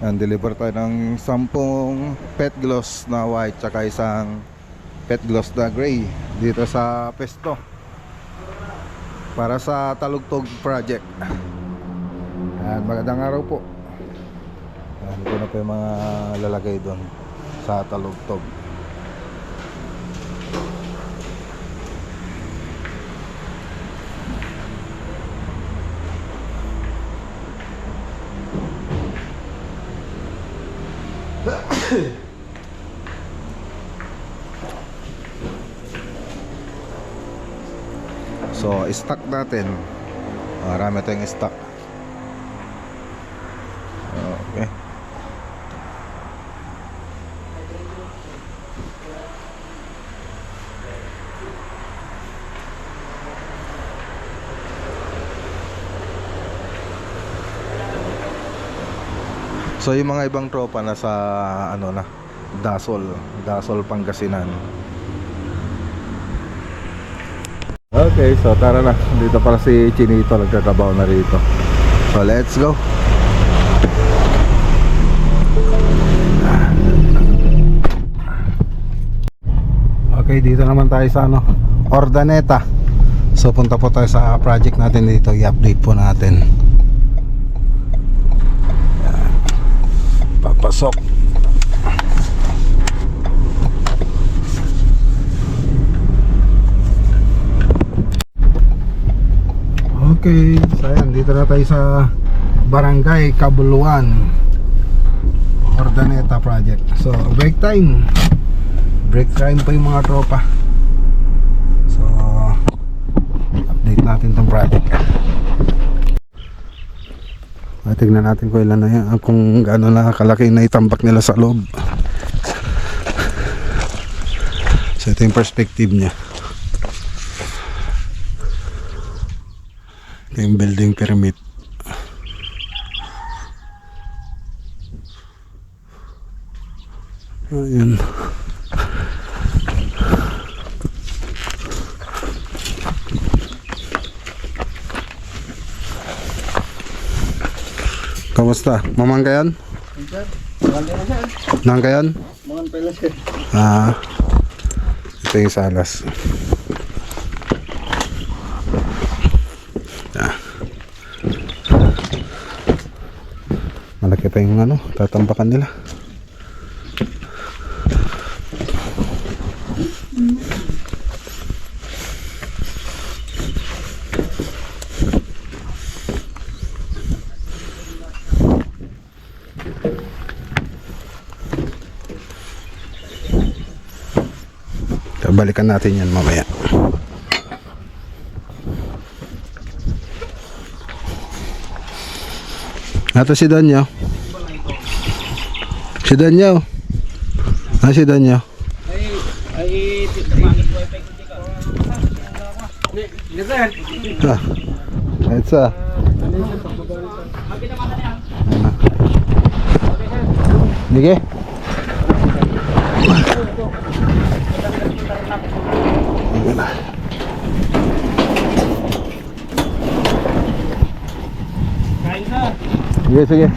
And deliver tayo ng 10 pet gloss na white tsaka isang pet gloss na gray dito sa Pesto para sa Talugtog project. And magandang araw po. And ito na po yung mga lalagay doon sa Talugtog. So, stock natin. Marami tayong stock. Okay. So, yung mga ibang tropa na sa ano na, Dasol Pangasinan. Okay, so tara na. Dito para si Chinito, nagtatrabaho na rito. So let's go. Okay, dito naman tayo sa ano, Ordaneta. So punta po tayo sa project natin dito. I-update po natin. Papasok. Okay, so ayan, dito na tayo sa Barangay Cabuluan, Ordaneta project. So break time pa yung mga tropa. So update natin tong project. Tignan natin kung ilan na yan, kung gaano na kalaki na itambak nila sa loob. So ito yung perspective nya. Ito yung building pyramid. Ayan. Kamusta? Mamang kayan? Nang kayan? Mangan pala sir. Ito yung salas. Malaki pa yung ano, tatambakan nila. Balikan natin yan mamaya. Ito si Danyo. Si Danyo. Si Danyo. Ito. Sige. Sige.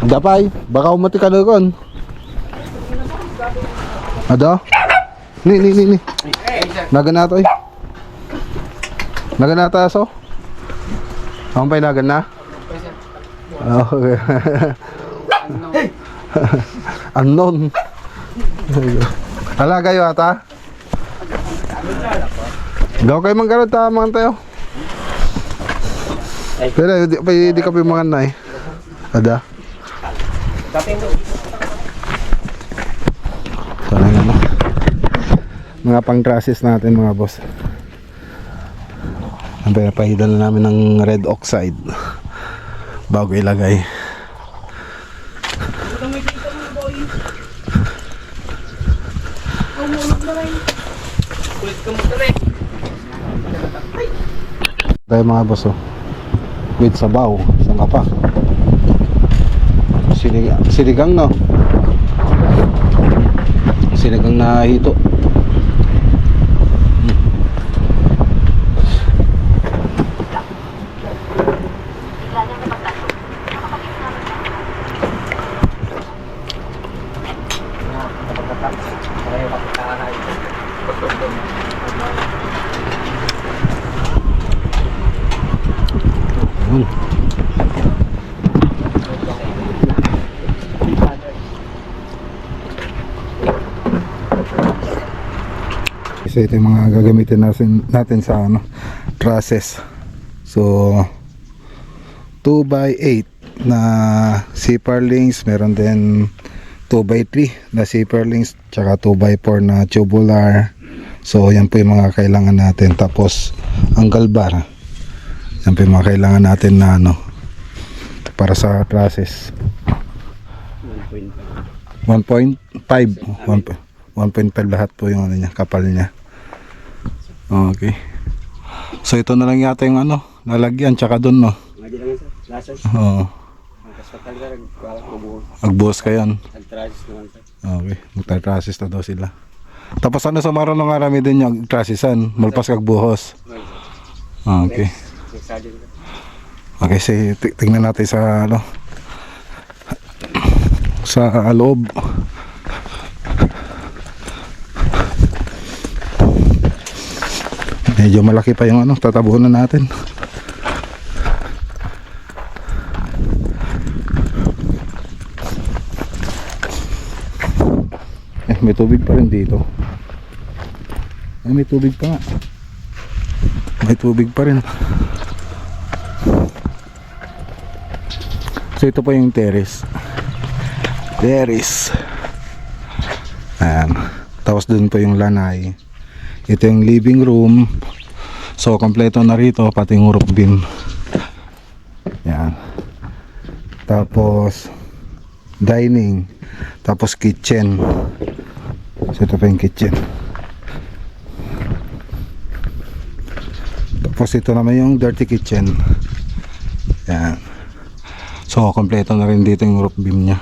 Dapay, baka umati ka doon. Ada? Ni. Nagan na to eh. Nagan na taso? Ang pa'y nagan na? Okay. Unknown. Hala kayo ata? Daw kayo manggarod ta mga tayo. Pero di ka pa yung mga nay. Ada? So na nga mga pang-trusses natin mga boss. Ang pinapahidal na namin ng red oxide bago ilagay. Tayo mga boss with sabaw, isang kapa. Sinigang no? Sinigang na hito. So ito yung mga gagamitin natin sa ano, trusses. So 2x8 na zipper links, meron din 2x3 na zipper links, tsaka 2x4 na tubular. So yan po yung mga kailangan natin. Tapos angle bar, yan po yung mga kailangan natin na ano, para sa trusses. 1.5 lahat po yung ano niya, kapal niya. Okay. So ito na lang yata yung ano, lalagyan tsaka doon, no. Oo. Agbuhos ka yan. Okay, magta-trasis na daw sila. Tapos ano sa marunong arami din yung trasisan, malpas kagbuhos. Okay. Okay, sige, tingnan natin sa ano, sa loob. Medyo malaki pa yung ano, tatabunan natin. May tubig pa rin dito. May tubig pa nga. May tubig pa rin. So ito po yung terrace. Ayan. Tapos dun po yung lanay. Ito yung living room. So kompleto na rito, pati yung roof beam. Yan. Tapos dining. Tapos kitchen. So ito pa yung kitchen. Tapos ito naman yung dirty kitchen. Yan. So kompleto na rin dito yung roof beam nya.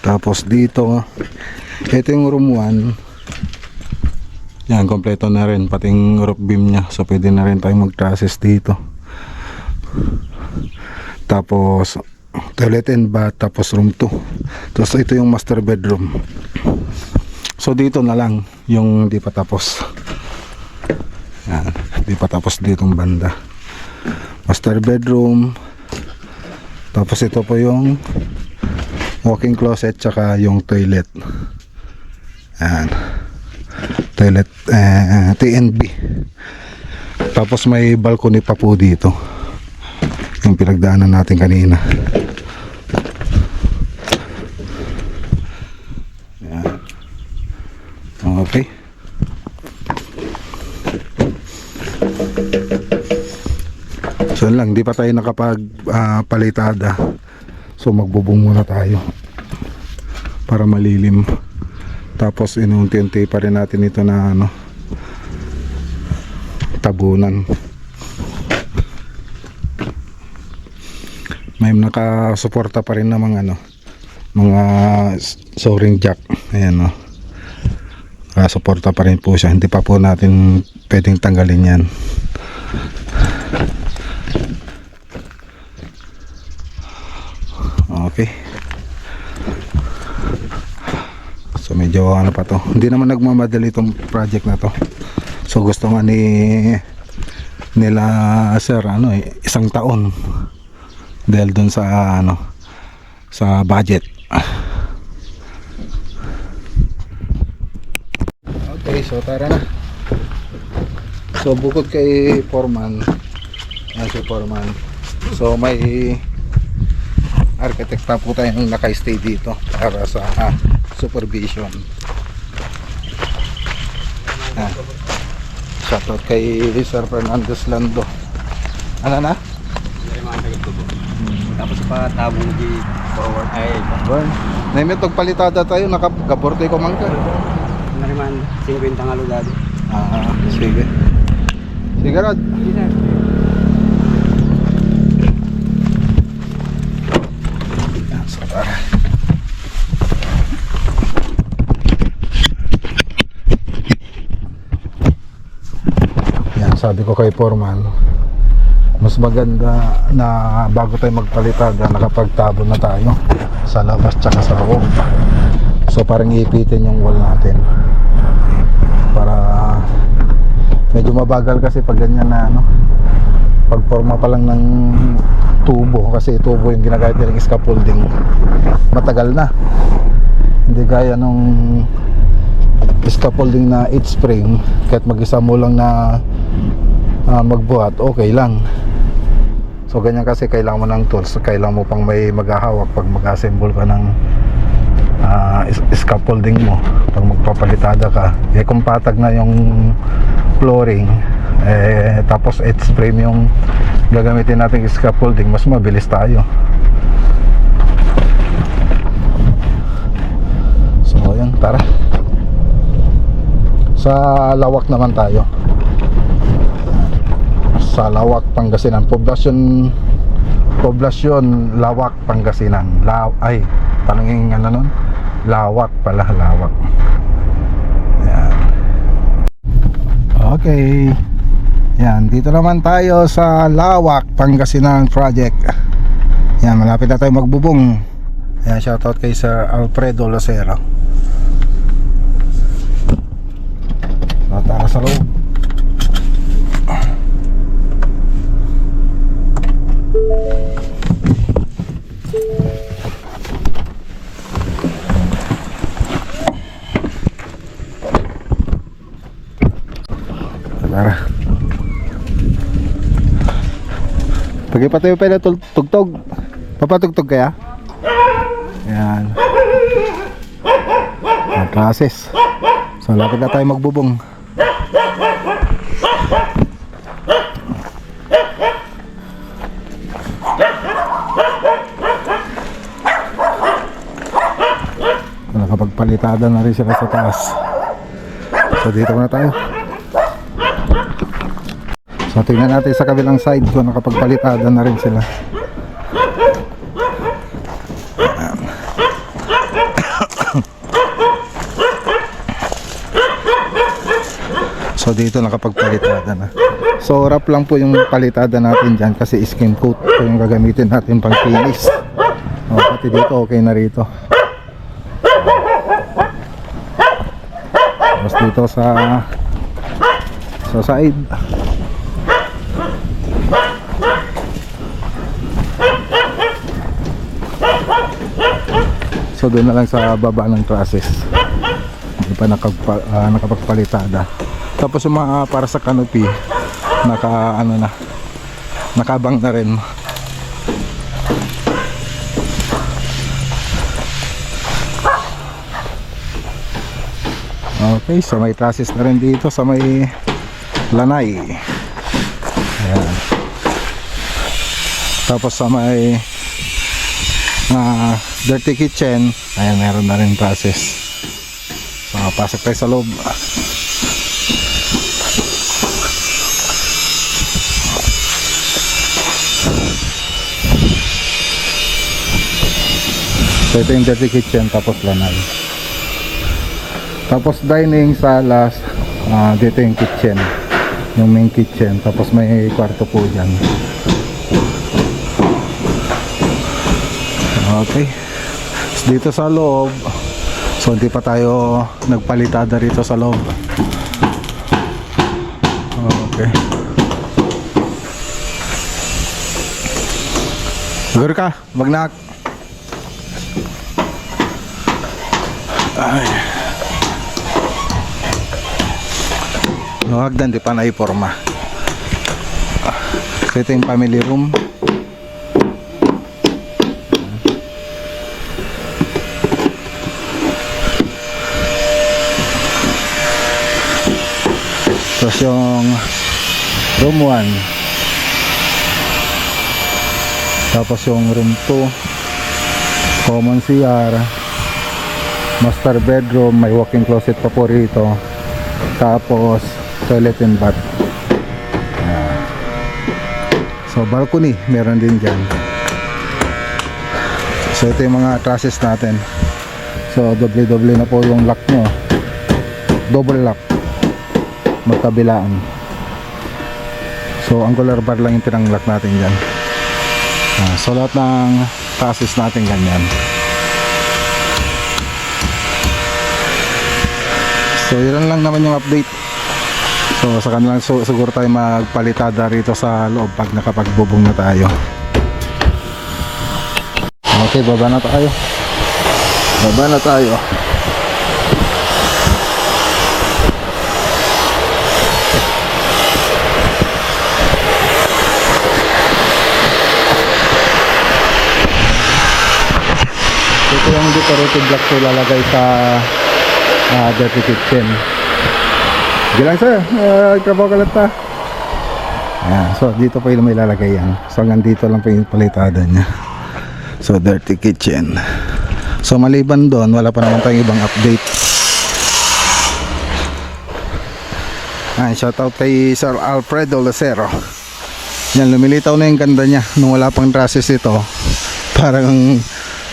Tapos dito, ito yung room 1. Yan, kompleto na rin pati yung roof beam nya. So pwede na rin tayong mag-trusses dito. Tapos toilet and bath, tapos room 2. Tapos ito yung master bedroom. So dito na lang yung di pa tapos. Yan, di pa tapos ditong banda. Master bedroom. Tapos ito po yung walk-in closet tsaka yung toilet. Yan. Toilet TNB. Tapos may balcony pa po dito. Yung pinagdaanan natin kanina. Yan. Okay. So lang, di pa tayo nakapag palitada. So magbubong muna tayo para malilim. Tapos inunti-unti pa rin natin ito na ano, tabunan. May nakasuporta pa rin na mga ano, mga soaring jack. Ayan, no. Nakasuporta pa rin po siya. Hindi pa po natin pwedeng tanggalin yan. Okay. So medyo ano pa to. Hindi naman nagmamadali itong project na to. So gusto nga nila sir ano isang taon. Dahil dun sa ano sa budget. Okay, so tara na. So bukod kay Foreman, si Foreman. So may architect pa po tayong naka-stay dito para sa supervision. Shoutout kay Sir Fernandez Lando. Ano na? Tapos pa tabong di forward ay Burn. Naimitog palitada tayo, nakaporte ko man ka. nariman 50 nga lugado. Sige. Sige Rod. So tara. sabi ko kay Foreman, mas maganda na bago tayo magpalitada, nakapagtabo na tayo sa labas tsaka sa loob. So parang ipitin yung wall natin para medyo mabagal, kasi pag ganyan na ano, pagporma pa lang ng tubo, kasi tubo yung ginagamit nilang scaffolding, matagal na. Hindi gaya nung scaffolding na 8 spring, kahit mag-isa mo lang na magbuhat, okay lang. So ganyan kasi kailangan mo ng tools, kailangan mo pang may maghahawak pag mag-assemble ka ng scaffolding mo. Pag magpapalitada ka, kung patag na yung flooring, tapos 8 frame yung gagamitin natin scaffolding, mas mabilis tayo. So yun, tara. Sa Lawak naman tayo, sa Lawak, Pangasinan. Poblasyon Lawak, Pangasinan. Tanongin ano nun? Lawak pala, Lawak. Yan. Okay. Yan, dito naman tayo sa Lawak, Pangasinan project. Yan, malapit na tayo magbubong. Yan, shoutout kay Sir Alfredo Lacero. So, tara sa loob. Tara. Pagay pa tayo pala tugtog. Papatugtog kaya? Yan. Ang process. So lapit na tayo magbubong. Nakapagpalitada na rin sila sa taas. So dito na tayo. So tingnan natin sa kabilang side kung nakapagpalitada na rin sila. So dito nakapagpalitada na. So wrap lang po yung palitada natin dyan, kasi skin coat po yung gagamitin natin pang finish. Pati dito okay na rito. Tapos dito sa side, so doon na lang sa baba ng trusses, hindi pa nakapagpalitada. Tapos yung mga para sa canopy, nakabang na rin. Okay, so may trusses na rin dito sa may lanay. Ayan. Tapos sa may dirty kitchen, ayan, meron na rin trusses. So pasok tayo sa loob. So ito yung dirty kitchen, tapos lanay. Tapos dining, salas, dito yung kitchen, yung main kitchen. Tapos may kwarto po dyan. Okay. Dito sa loob, so hindi pa tayo nagpalitada rito sa loob. Okay. Siguro ka, magnak. Ay. Hagdan, di pa naiporma. So ito yung family room. Tapos yung room 1. Tapos yung room 2, common CR, master bedroom, may walk-in closet pa po rito. Tapos toilet and bath. Ayan. So balcony meron din dyan. So ito yung mga trusses natin. So doble na po yung lock nyo, double lock, magkabilaan. So angular bar lang yung tinanglak natin dyan. So lahat ng chassis natin ganyan. So yun lang naman yung update. So sa kanilang siguro tayo magpalitada rito sa loob pag nakapagbubong na tayo. Okay, baba na tayo. Baba na tayo. Ito yung decorated block ko lalagay sa dirty kitchen. Gilang sir, trabaho ka lang ta. Ayan, so dito pa yung may lalagay yan. So hanggang dito lang pa yung palitada niya. So dirty kitchen. So maliban doon, wala pa naman tayong ibang update. Shoutout kay Sir Alfredo Lucero. Yan, lumilitaw na yung ganda niya nung wala pang trusses ito. Parang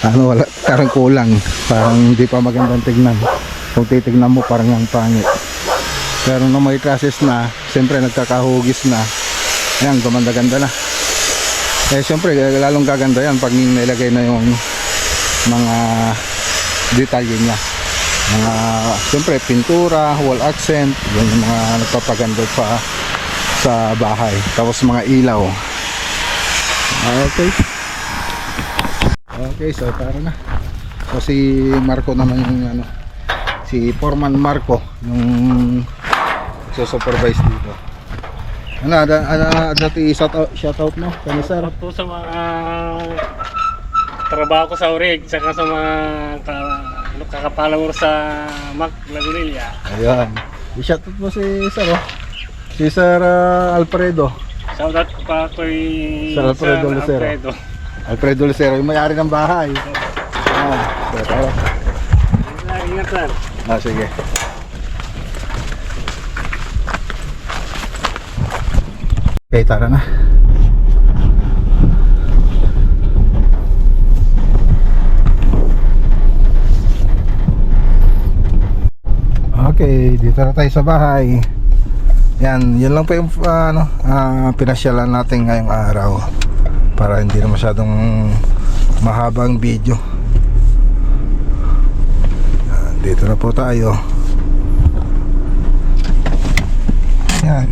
wala, parang kulang, parang hindi pa magandang tignan. Kung titignan mo parang ang pangit. Pero nung may trusses na, siyempre nagkakahugis na, ayan, gumanda-ganda na. Siyempre lalong gaganda yan pag nilagay na yung mga detalye niya, mga siyempre pintura, wall accent, yun yung mga nagpapaganda pa sa bahay. Tapos mga ilaw. Okay, so tara na. So si Marco naman yung si Foreman Marco yung supervise dito. Dati shoutout mo kami sir. Po sa mga trabaho ko sa Urig, saka sa mga kakapalawar sa Mac Lagunilla. Ayan. I-shoutout mo si sir si Sir Alfredo. Shoutout ko pa kay Sir Alfredo Lucero. Alfredo Lucero, yung may-ari ng bahay. So tara. Ingat sir. Sige. Okay, tara na. Okay, dito na tayo sa bahay. Yan, yun lang po yung pinasyalan natin ngayong araw. Para hindi na masyadong mahabang video. Dito na po tayo. Yan.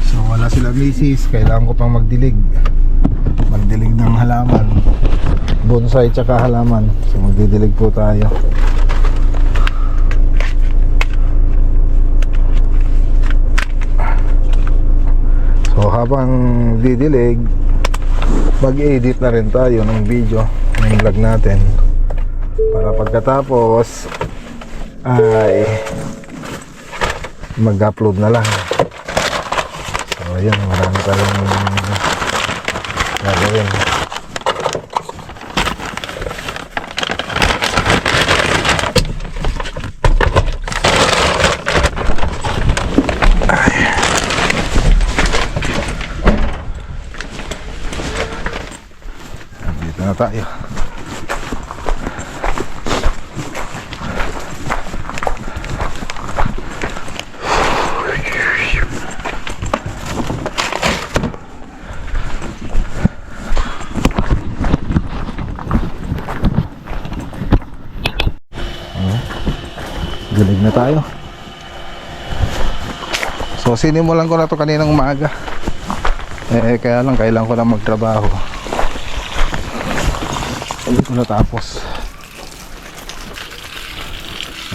So wala sila misis, kailangan ko pang magdilig ng halaman, bonsai tsaka halaman. So magdidilig po tayo. So habang didilig, mag-edit na rin tayo ng video ng vlog natin para pagkatapos ay mag-upload na lang. So ayan, marami tayong gagawin. Dito na tayo. Dilig na tayo. So sinimulan ko na to kaninang umaga. Kaya lang kailangan ko na magtrabaho. Hindi ko natapos.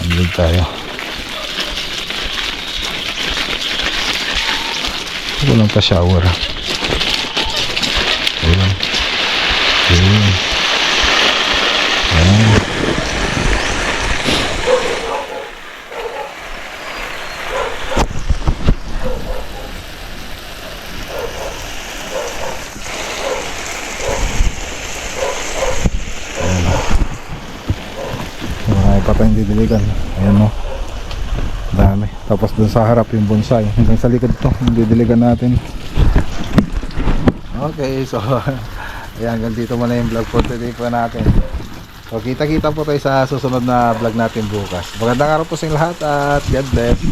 Dilig tayo. Walang pa shower. Ayun. Ayun. Ayun. Pa tayong didiligan. Ayan o, dami. Tapos dun sa harap yung bonsai, hanggang sa likod to yung didiligan natin. Okay, so ayan, hanggang dito muna yung vlog for today po natin. So kita-kita po tayo sa susunod na vlog natin bukas. Magandang araw po sa inyo lahat at God bless.